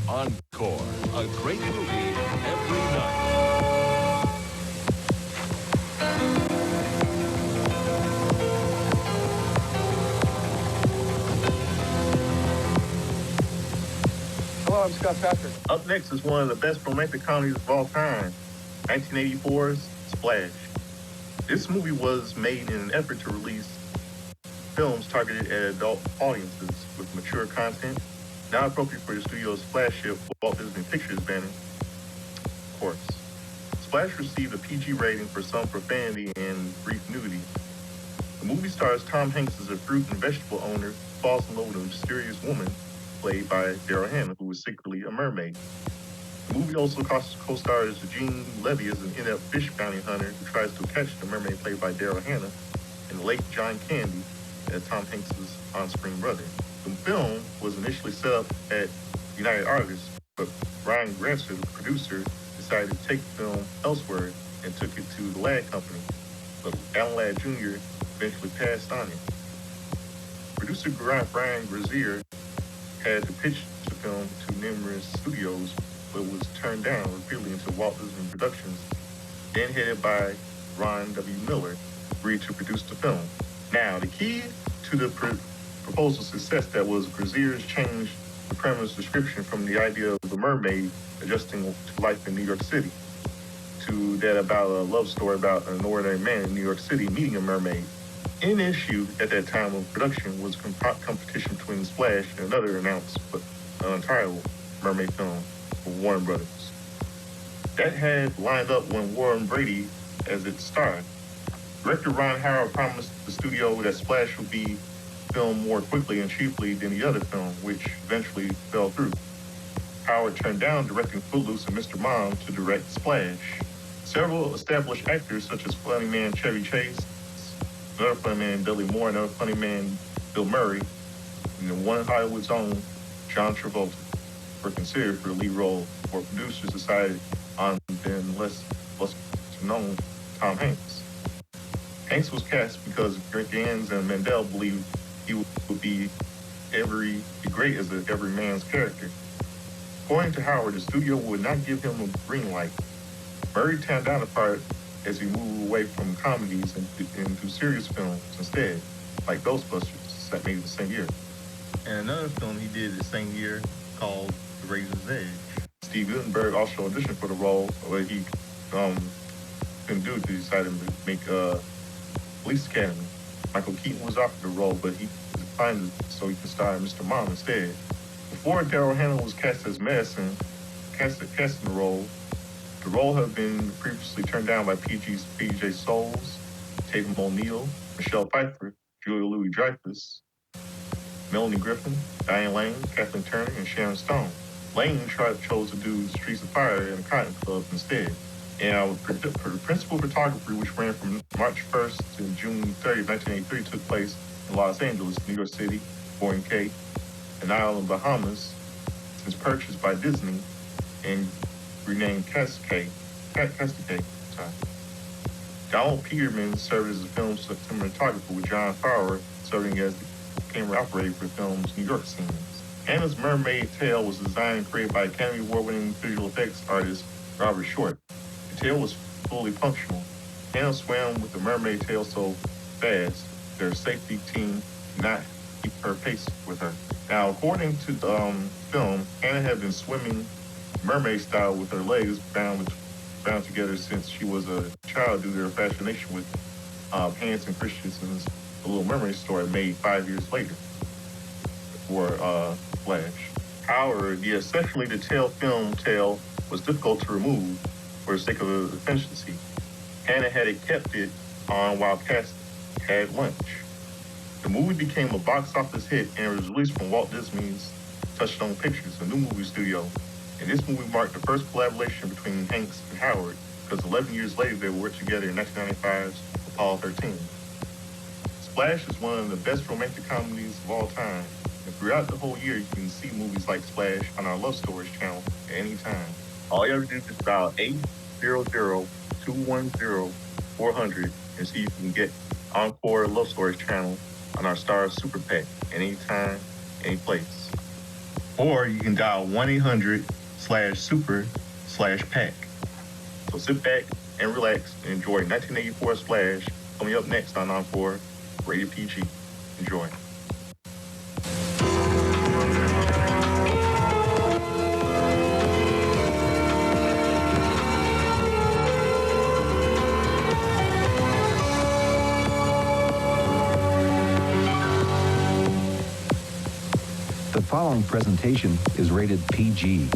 Encore, a great movie every night. Hello, I'm Scott Patrick. Up next is one of the best romantic comedies of all time, 1984's Splash. This movie was made in an effort to release films targeted at adult audiences with mature content, not appropriate for the studio's flagship Walt Disney Pictures banner, of course. Splash received a PG rating for some profanity and brief nudity. The movie stars Tom Hanks as a fruit and vegetable owner who falls in love with a mysterious woman played by Daryl Hannah, who is secretly a mermaid. The movie also co-stars Eugene Levy as an inept fish bounty hunter who tries to catch the mermaid played by Daryl Hannah, and the late John Candy as Tom Hanks' on-screen brother. The film was initially set up at United Artists, but Ryan Gresser, the producer, decided to take the film elsewhere and took it to the Ladd Company, but Alan Ladd Jr. eventually passed on it. Producer Brian Grazier had to pitch the film to numerous studios, but was turned down repeatedly until Walt Disney Productions, then headed by Ron W. Miller, agreed to produce the film. Now, the key to the proposal's success that was Grazier's changed the premise description from the idea of a mermaid adjusting to life in New York City to that about a love story about an ordinary man in New York City meeting a mermaid. In issue at that time of production was competition between Splash and another announced but untitled mermaid film for Warner Brothers. That had lined up when Warren Brady as its star. Director Ron Howard promised the studio that Splash would be filmed more quickly and cheaply than the other film, which eventually fell through. Howard turned down directing Footloose and Mr. Mom to direct Splash. Several established actors such as funny man Chevy Chase, another funny man Dudley Moore, another funny man Bill Murray, and one Hollywood's own John Travolta were considered for the lead role, or producers decided on then less known Tom Hanks. Hanks was cast because Gans and Mandel believed he would be great as every man's character. According to Howard, the studio would not give him a green light. Murray turned down the part as he moved away from comedies and into serious films instead, like Ghostbusters, that made the same year. And another film he did the same year called The Razor's Edge. Steve Guttenberg also auditioned for the role, but he couldn't do it. He decided to make Police Academy. Michael Keaton was offered the role, but he declined it so he could star in Mr. Mom instead. Before Daryl Hannah was cast as Madison, casting the role had been previously turned down by PJ Souls, Tatum O'Neal, Michelle Pfeiffer, Julia Louis-Dreyfus, Melanie Griffin, Diane Lane, Kathleen Turner, and Sharon Stone. Lane chose to do Streets of Fire and Cotton Club instead. And the principal photography, which ran from March 1st to June 30th, 1983, took place in Los Angeles, New York City, Boyne Cay, an island, Bahamas, since purchased by Disney and renamed Cascade. Donald Peterman served as the film's cinematographer, with John Fowler serving as the camera operator for the film's New York scenes. Hannah's mermaid tail was designed and created by Academy Award-winning visual effects artist Robert Short. The tail was fully functional. Hannah swam with the mermaid tail so fast, their safety team could not keep her pace with her. Now, according to the film, Hannah had been swimming mermaid style with her legs bound together since she was a child due to her fascination with Hans and Christensen's The Little Mermaid story made 5 years later for Flash. However, the essentially the film tail was difficult to remove for the sake of efficiency. Hannah had kept it on while cast had lunch. The movie became a box office hit and was released from Walt Disney's Touchstone Pictures, a new movie studio. And this movie marked the first collaboration between Hanks and Howard, because 11 years later they worked together in 1995's Apollo 13. Splash is one of the best romantic comedies of all time, and throughout the whole year you can see movies like Splash on our Love Stories channel at any time. All you have to do is dial 800-210-400 and see if you can get Encore Love Stories channel on our Star Super Pack anytime, any place. Or you can dial 1-800/super/pack. So sit back and relax and enjoy 1984 Splash coming up next on Encore, rated PG. Enjoy. The following presentation is rated PG.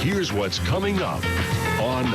Here's what's coming up on